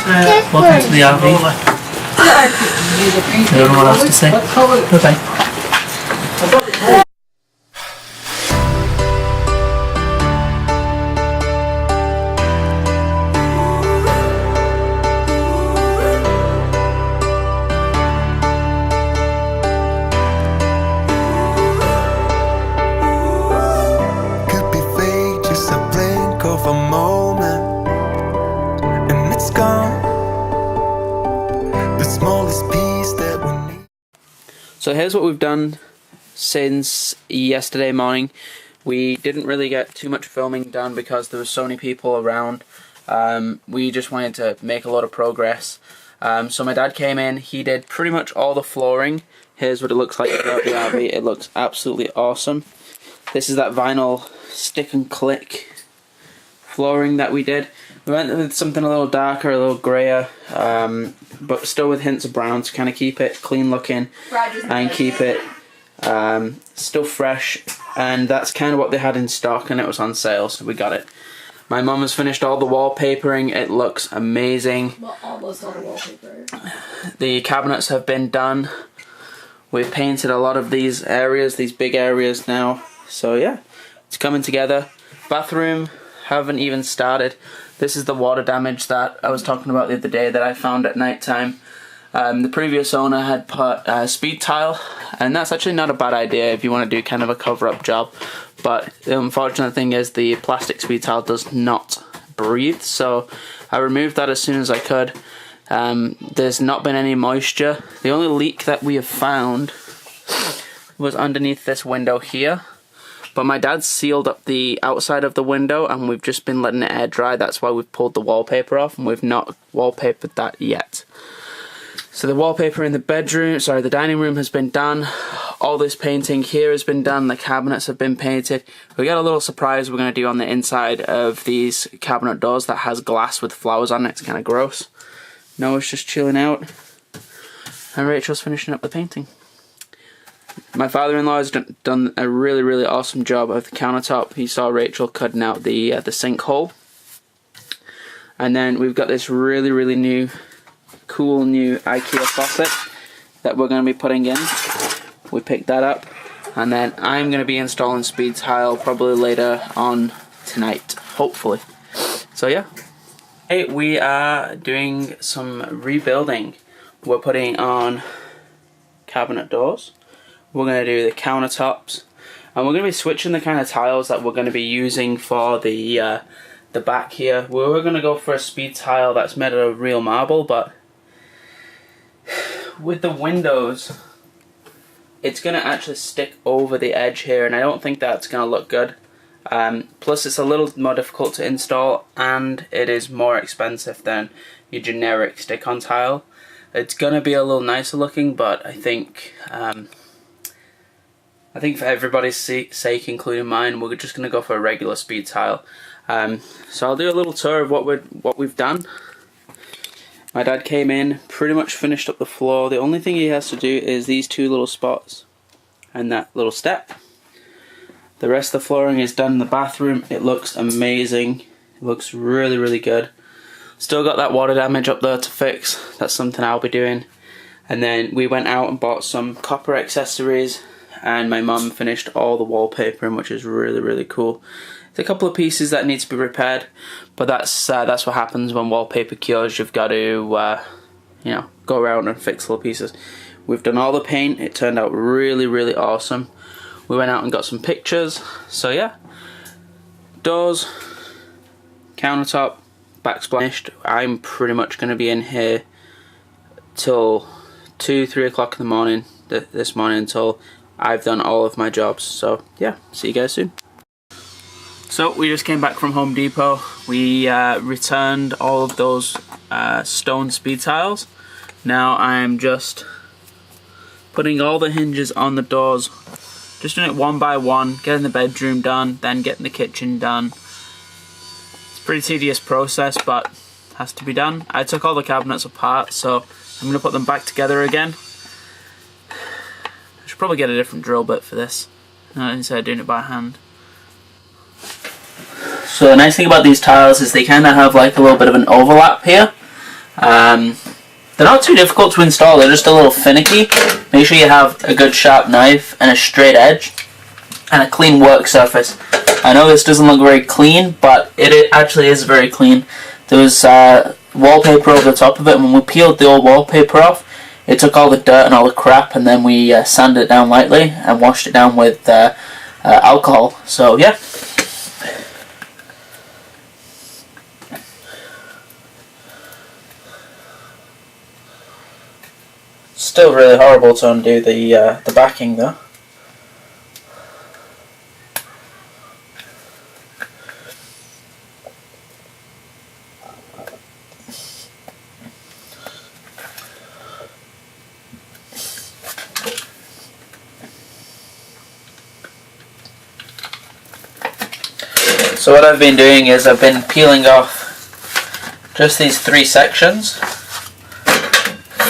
Welcome to the RV. I don't know what else to say. Bye-bye. So here's what we've done since yesterday morning. We didn't really get too much filming done because there were so many people around. We just wanted to make a lot of progress. So my dad came in, he did pretty much all the flooring. Here's what it looks like throughout the RV. It looks absolutely awesome. This is that vinyl stick and click flooring that we did. We went with something a little darker, a little grayer, but still with hints of brown to kind of keep it clean looking and keep it still fresh. And that's kind of what they had in stock, and it was on sale, so we got it. My mum has finished all the wallpapering. It looks amazing. Well, almost all the wallpaper. The cabinets have been done. We've painted a lot of these areas, these big areas now. So yeah, it's coming together. Bathroom, haven't even started. This is the water damage that I was talking about the other day that I found at night time. The previous owner had put speed tile, and that's actually not a bad idea if you want to do kind of a cover-up job. But the unfortunate thing is the plastic speed tile does not breathe, so I removed that as soon as I could. There's not been any moisture. The only leak that we have found was underneath this window here. But my dad sealed up the outside of the window and we've just been letting it air dry. That's why we've pulled the wallpaper off and we've not wallpapered that yet. So the wallpaper in the bedroom, sorry, the dining room has been done. All this painting here has been done. The cabinets have been painted. We got a little surprise we're going to do on the inside of these cabinet doors that has glass with flowers on it. It's kind of gross. Noah's just chilling out. And Rachel's finishing up the painting. My father-in-law has done a really awesome job of the countertop. He saw Rachel cutting out the sink hole. And then we've got this really new, cool new IKEA faucet that we're going to be putting in. We picked that up. And then I'm going to be installing speed tile probably later on tonight, hopefully. So yeah. Hey, we are doing some rebuilding. We're putting on cabinet doors. We're going to do the countertops, and we're going to be switching the kind of tiles that we're going to be using for the back here. We were going to go for a speed tile that's made out of real marble, but with the windows, it's going to actually stick over the edge here, and I don't think that's going to look good. Plus, it's a little more difficult to install, and it is more expensive than your generic stick-on tile. It's going to be a little nicer looking, but I think for everybody's sake, including mine, we're just going to go for a regular speed tile. So I'll do a little tour of what we've done. My dad came in, pretty much finished up the floor. The only thing he has to do is these two little spots and that little step. The rest of the flooring is done in the bathroom. It looks amazing. It looks really good. Still got that water damage up there to fix. That's something I'll be doing. And then we went out and bought some copper accessories, and my mum finished all the wallpapering, which is really cool. There's a couple of pieces that need to be repaired, but that's what happens when wallpaper cures. You've got to you know, go around and fix little pieces. We've done all the paint. It turned out really awesome. We went out and got some pictures. So yeah, doors, countertop, backsplash. I'm pretty much going to be in here till 2-3 o'clock in the morning this morning until I've done all of my jobs. So yeah, see you guys soon. So we just came back from Home Depot. We returned all of those stone speed tiles. Now I'm just putting all the hinges on the doors, just doing it one by one, getting the bedroom done, then getting the kitchen done. It's a pretty tedious process, but has to be done. I took all the cabinets apart, so I'm going to put them back together again. I should probably get a different drill bit for this, instead of doing it by hand. So the nice thing about these tiles is they kind of have like a little bit of an overlap here. They're not too difficult to install, they're just a little finicky. Make sure you have a good sharp knife and a straight edge and a clean work surface. I know this doesn't look very clean, but it actually is very clean. There was wallpaper over the top of it, and when we peeled the old wallpaper off, it took all the dirt and all the crap, and then we sanded it down lightly and washed it down with alcohol. So yeah. Still really horrible to undo the backing though. So what I've been doing is I've been peeling off just these 3 sections,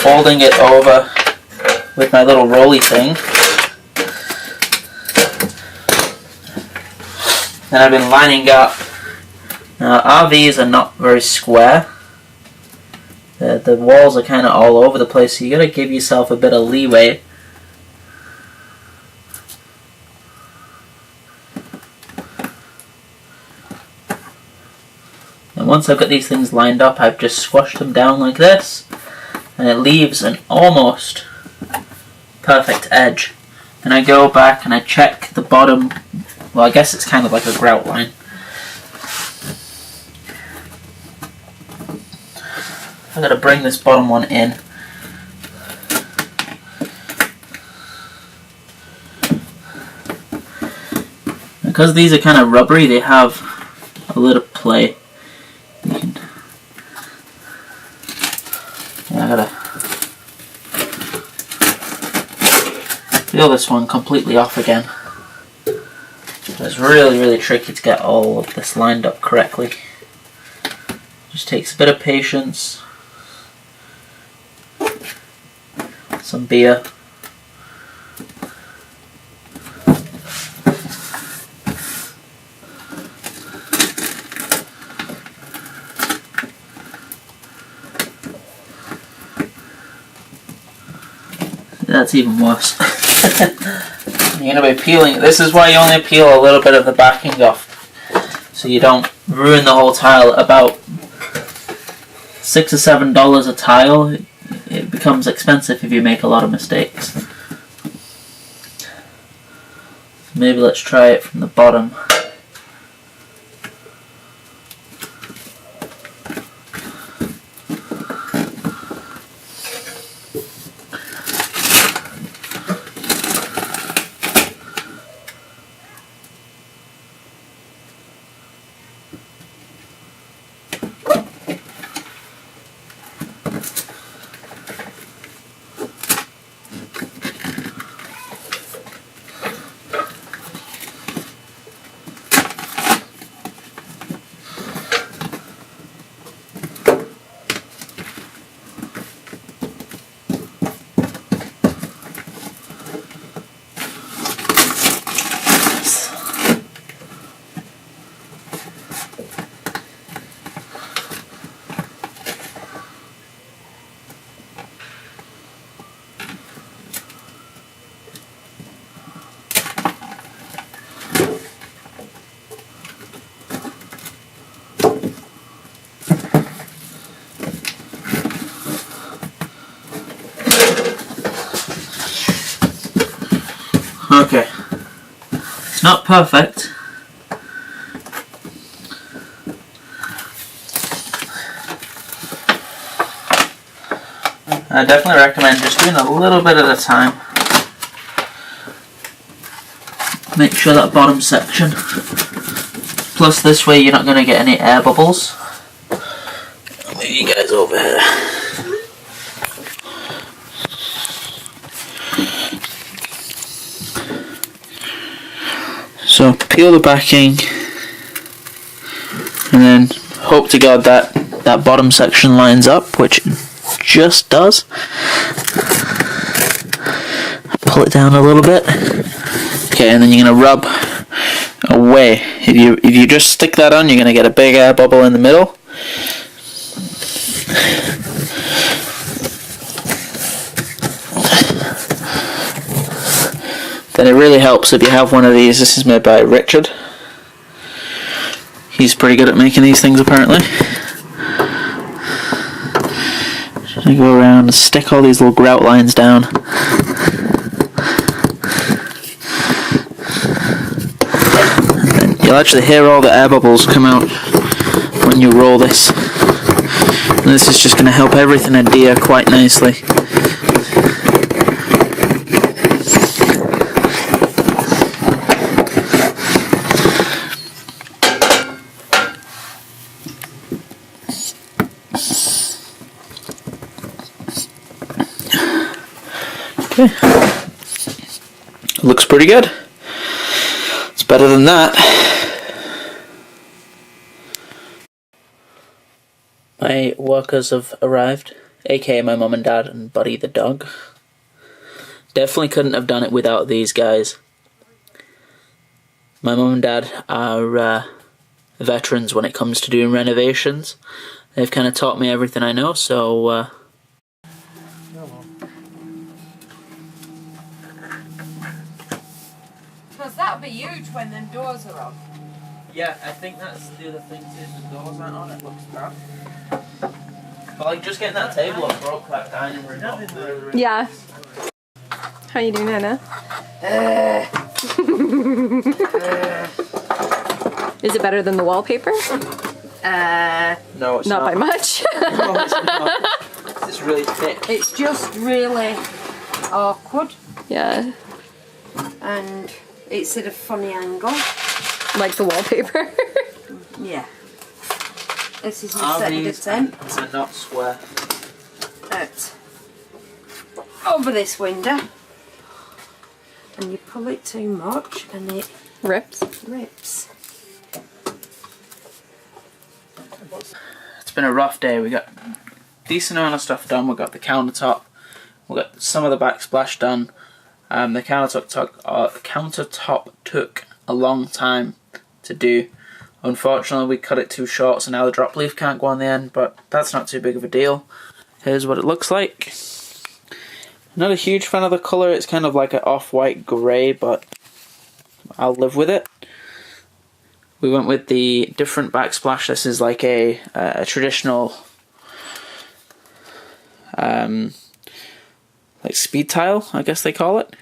folding it over with my little rolly thing, and I've been lining up. Now RVs are not very square. The walls are kind of all over the place, so you gotta give yourself a bit of leeway. And once I've got these things lined up, I've just squashed them down like this, and it leaves an almost perfect edge. And I go back and I check the bottom. Well, I guess it's kind of like a grout line. I've got to bring this bottom one in. Because these are kind of rubbery, they have a little play. I gotta peel this one completely off again. It's really tricky to get all of this lined up correctly. Just takes a bit of patience, some beer. That's even worse. You're going to be peeling. This is why you only peel a little bit of the backing off, so you don't ruin the whole tile. About $6 or $7 a tile. It becomes expensive if you make a lot of mistakes. Maybe let's try it from the bottom. Okay, it's not perfect. I definitely recommend just doing a little bit at a time. Make sure that bottom section. Plus this way you're not going to get any air bubbles. I'll move you guys over here. So peel the backing and then hope to God that that bottom section lines up, which it just does. Pull it down a little bit. Okay, and then you're gonna rub away. If you just stick that on, you're gonna get a big air bubble in the middle. then it really helps if you have one of these. This is made by Richard. He's pretty good at making these things apparently. Just gonna go around and stick all these little grout lines down. And then you'll actually hear all the air bubbles come out when you roll this. And this is just going to help everything adhere quite nicely. Okay. Looks pretty good. It's better than that. My workers have arrived, aka my mum and dad and Buddy the dog. Definitely couldn't have done it without these guys. My mum and dad are veterans when it comes to doing renovations. They've kind of taught me everything I know, so... Because that'll be huge when them doors are on. Yeah, I think that's the other thing too, the doors aren't on, it looks crap. But like, just getting that table up broke that dining room up. Yeah. How you doing, Anna? Is it better than the wallpaper? No, it's not. Not by much. No, it's not. It's really thick. It's just really awkward Yeah. and it's at a funny angle. Like the wallpaper. Yeah. This is setting These the temp are not square. at over this window. And you pull it too much and it Rips. rips. It's been a rough day. We got decent amount of stuff done. We got the countertop. We got some of the backsplash done. The countertop took a long time to do. Unfortunately, we cut it too short, so now the drop leaf can't go on the end, but that's not too big of a deal. Here's what it looks like. Not a huge fan of the colour. It's kind of like an off-white grey, but I'll live with it. We went with the different backsplash. This is like a traditional like speed tile, I guess they call it.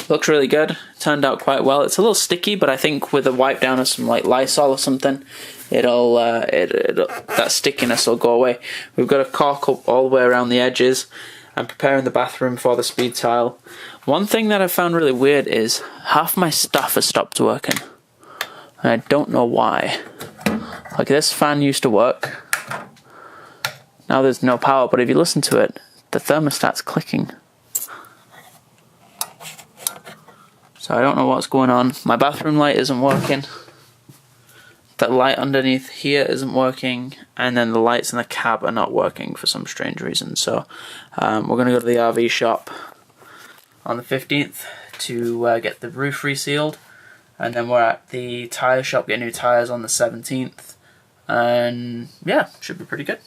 Looks really good. Turned out quite well. It's a little sticky, but I think with a wipe down of some like Lysol or something, it'll that stickiness will go away. We've got a caulk up all the way around the edges. I'm preparing the bathroom for the speed tile. One thing that I found really weird is half my stuff has stopped working. And I don't know why. Like this fan used to work. Now there's no power, but if you listen to it, the thermostat's clicking. So I don't know what's going on. My bathroom light isn't working. That light underneath here isn't working. And then the lights in the cab are not working for some strange reason. So we're going to go to the RV shop on the 15th to get the roof resealed. And then we're at the tyre shop getting new tyres on the 17th. And yeah, should be pretty good.